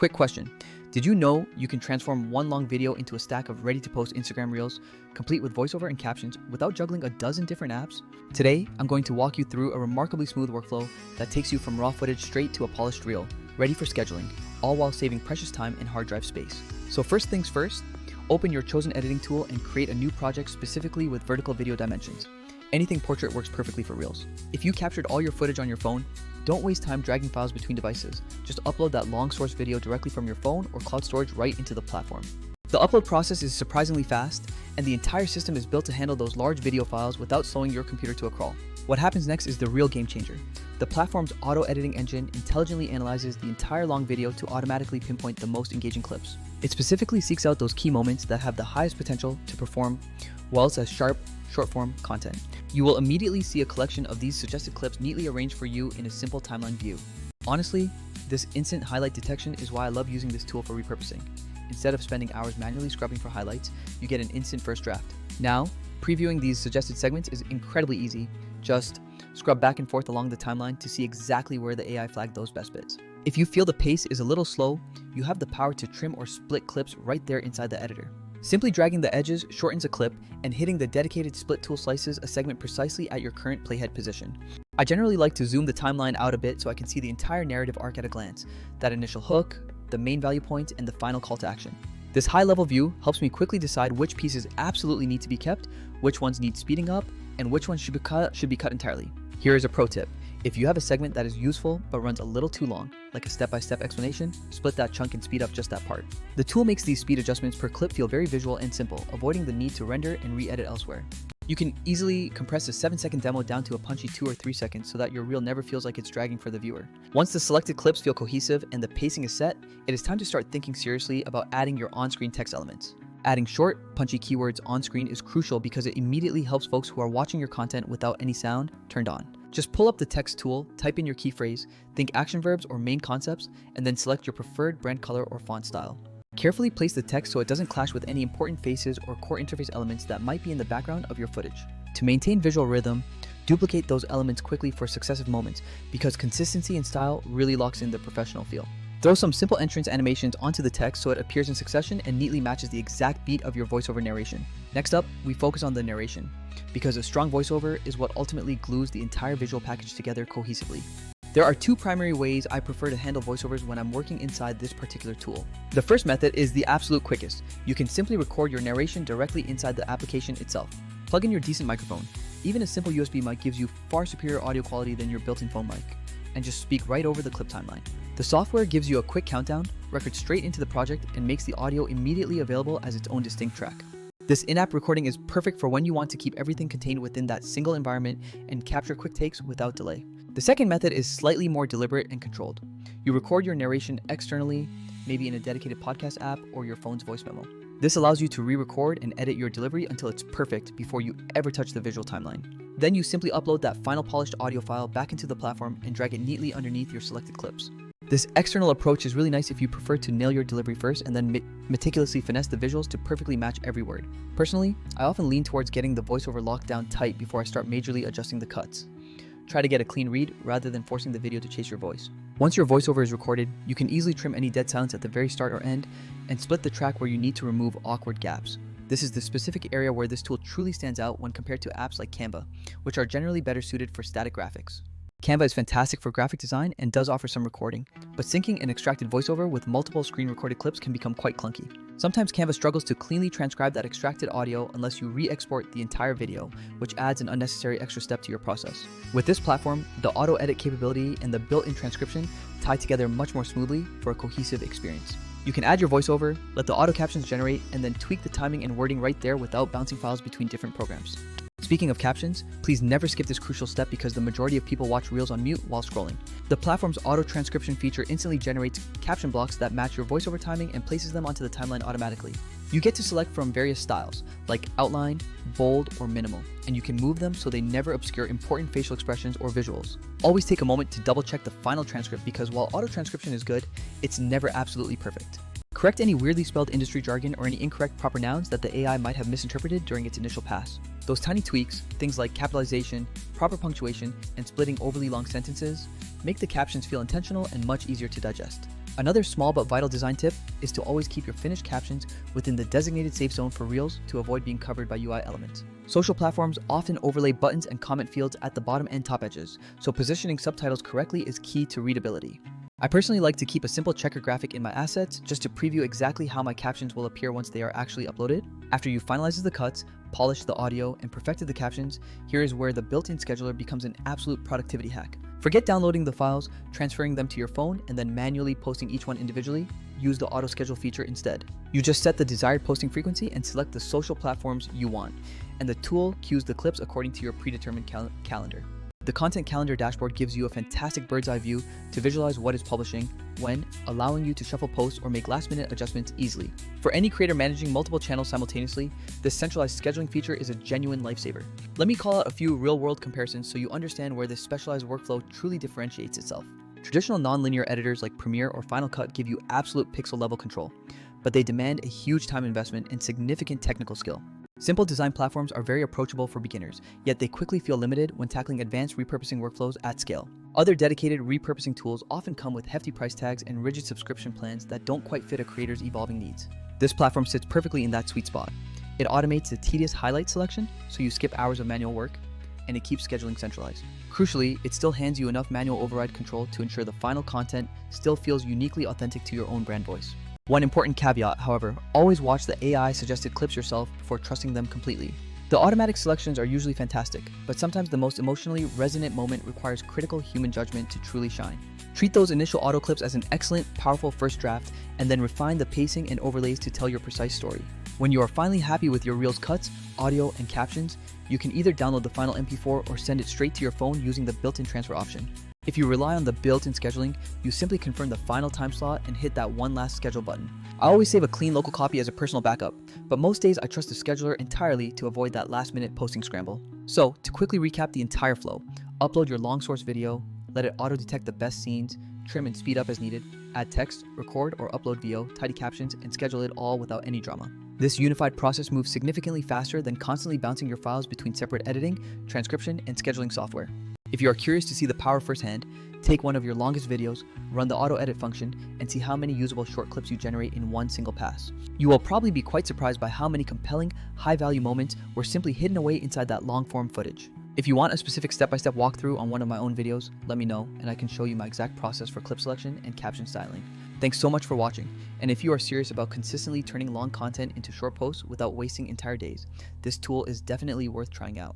Quick question. Did you know you can transform one long video into a stack of ready-to-post Instagram Reels, complete with voiceover and captions, without juggling a dozen different apps? Today, I'm going to walk you through a remarkably smooth workflow that takes you from raw footage straight to a polished reel, ready for scheduling, all while saving precious time and hard drive space. So first things first, open your chosen editing tool and create a new project specifically with vertical video dimensions. Anything portrait works perfectly for Reels. If you captured all your footage on your phone, don't waste time dragging files between devices. Just upload that long source video directly from your phone or cloud storage right into the platform. The upload process is surprisingly fast, and the entire system is built to handle those large video files without slowing your computer to a crawl. What happens next is the real game changer. The platform's auto editing engine intelligently analyzes the entire long video to automatically pinpoint the most engaging clips. It specifically seeks out those key moments that have the highest potential to perform well as sharp, short-form content. You will immediately see a collection of these suggested clips neatly arranged for you in a simple timeline view. Honestly, this instant highlight detection is why I love using this tool for repurposing. Instead of spending hours manually scrubbing for highlights, you get an instant first draft. Now, previewing these suggested segments is incredibly easy. Just scrub back and forth along the timeline to see exactly where the AI flagged those best bits. If you feel the pace is a little slow, you have the power to trim or split clips right there inside the editor. Simply dragging the edges shortens a clip, and hitting the dedicated split tool slices a segment precisely at your current playhead position. I generally like to zoom the timeline out a bit so I can see the entire narrative arc at a glance, that initial hook, the main value point, and the final call to action. This high-level view helps me quickly decide which pieces absolutely need to be kept, which ones need speeding up, and which ones should be cut entirely. Here is a pro tip. If you have a segment that is useful but runs a little too long, like a step-by-step explanation, split that chunk and speed up just that part. The tool makes these speed adjustments per clip feel very visual and simple, avoiding the need to render and re-edit elsewhere. You can easily compress a 7-second demo down to a punchy 2 or 3 seconds so that your reel never feels like it's dragging for the viewer. Once the selected clips feel cohesive and the pacing is set, it is time to start thinking seriously about adding your on-screen text elements. Adding short, punchy keywords on screen is crucial because it immediately helps folks who are watching your content without any sound turned on. Just pull up the text tool, type in your key phrase, think action verbs or main concepts, and then select your preferred brand color or font style. Carefully place the text so it doesn't clash with any important faces or core interface elements that might be in the background of your footage. To maintain visual rhythm, duplicate those elements quickly for successive moments because consistency and style really locks in the professional feel. Throw some simple entrance animations onto the text so it appears in succession and neatly matches the exact beat of your voiceover narration. Next up, we focus on the narration, because a strong voiceover is what ultimately glues the entire visual package together cohesively. There are two primary ways I prefer to handle voiceovers when I'm working inside this particular tool. The first method is the absolute quickest. You can simply record your narration directly inside the application itself. Plug in your decent microphone. Even a simple USB mic gives you far superior audio quality than your built-in phone mic, and just speak right over the clip timeline. The software gives you a quick countdown, records straight into the project, and makes the audio immediately available as its own distinct track. This in-app recording is perfect for when you want to keep everything contained within that single environment and capture quick takes without delay. The second method is slightly more deliberate and controlled. You record your narration externally, maybe in a dedicated podcast app or your phone's voice memo. This allows you to re-record and edit your delivery until it's perfect before you ever touch the visual timeline. Then you simply upload that final polished audio file back into the platform and drag it neatly underneath your selected clips. This external approach is really nice if you prefer to nail your delivery first and then meticulously finesse the visuals to perfectly match every word. Personally, I often lean towards getting the voiceover locked down tight before I start majorly adjusting the cuts. Try to get a clean read rather than forcing the video to chase your voice. Once your voiceover is recorded, you can easily trim any dead silence at the very start or end and split the track where you need to remove awkward gaps. This is the specific area where this tool truly stands out when compared to apps like Canva, which are generally better suited for static graphics. Canva is fantastic for graphic design and does offer some recording, but syncing an extracted voiceover with multiple screen recorded clips can become quite clunky. Sometimes Canva struggles to cleanly transcribe that extracted audio unless you re-export the entire video, which adds an unnecessary extra step to your process. With this platform, the auto edit capability and the built-in transcription tie together much more smoothly for a cohesive experience. You can add your voiceover, let the auto captions generate, and then tweak the timing and wording right there without bouncing files between different programs. Speaking of captions, please never skip this crucial step because the majority of people watch Reels on mute while scrolling. The platform's auto transcription feature instantly generates caption blocks that match your voiceover timing and places them onto the timeline automatically. You get to select from various styles, like outline, bold, or minimal, and you can move them so they never obscure important facial expressions or visuals. Always take a moment to double check the final transcript because while auto transcription is good, it's never absolutely perfect. Correct any weirdly spelled industry jargon or any incorrect proper nouns that the AI might have misinterpreted during its initial pass. Those tiny tweaks, things like capitalization, proper punctuation, and splitting overly long sentences, make the captions feel intentional and much easier to digest. Another small but vital design tip is to always keep your finished captions within the designated safe zone for Reels to avoid being covered by UI elements. Social platforms often overlay buttons and comment fields at the bottom and top edges, so positioning subtitles correctly is key to readability. I personally like to keep a simple checker graphic in my assets just to preview exactly how my captions will appear once they are actually uploaded. After you finalize the cuts, polished the audio, and perfected the captions, here is where the built-in scheduler becomes an absolute productivity hack. Forget downloading the files, transferring them to your phone, and then manually posting each one individually. Use the auto schedule feature instead. You just set the desired posting frequency and select the social platforms you want, and the tool queues the clips according to your predetermined calendar. The content calendar dashboard gives you a fantastic bird's eye view to visualize what is publishing, when, allowing you to shuffle posts or make last-minute adjustments easily. For any creator managing multiple channels simultaneously, this centralized scheduling feature is a genuine lifesaver. Let me call out a few real-world comparisons so you understand where this specialized workflow truly differentiates itself. Traditional non-linear editors like Premiere or Final Cut give you absolute pixel-level control, but they demand a huge time investment and significant technical skill. Simple design platforms are very approachable for beginners, yet they quickly feel limited when tackling advanced repurposing workflows at scale. Other dedicated repurposing tools often come with hefty price tags and rigid subscription plans that don't quite fit a creator's evolving needs. This platform sits perfectly in that sweet spot. It automates the tedious highlight selection, so you skip hours of manual work, and it keeps scheduling centralized. Crucially, it still hands you enough manual override control to ensure the final content still feels uniquely authentic to your own brand voice. One important caveat, however, always watch the AI suggested clips yourself before trusting them completely. The automatic selections are usually fantastic, but sometimes the most emotionally resonant moment requires critical human judgment to truly shine. Treat those initial auto clips as an excellent, powerful first draft, and then refine the pacing and overlays to tell your precise story. When you are finally happy with your Reels cuts, audio, and captions, you can either download the final MP4 or send it straight to your phone using the built-in transfer option. If you rely on the built-in scheduling, you simply confirm the final time slot and hit that one last schedule button. I always save a clean local copy as a personal backup, but most days I trust the scheduler entirely to avoid that last-minute posting scramble. So, to quickly recap the entire flow, upload your long source video, let it auto-detect the best scenes, trim and speed up as needed, add text, record or upload VO, tidy captions, and schedule it all without any drama. This unified process moves significantly faster than constantly bouncing your files between separate editing, transcription, and scheduling software. If you are curious to see the power firsthand, take one of your longest videos, run the auto edit function, and see how many usable short clips you generate in one single pass. You will probably be quite surprised by how many compelling, high-value moments were simply hidden away inside that long-form footage. If you want a specific step-by-step walkthrough on one of my own videos, let me know, and I can show you my exact process for clip selection and caption styling. Thanks so much for watching, and if you are serious about consistently turning long content into short posts without wasting entire days, this tool is definitely worth trying out.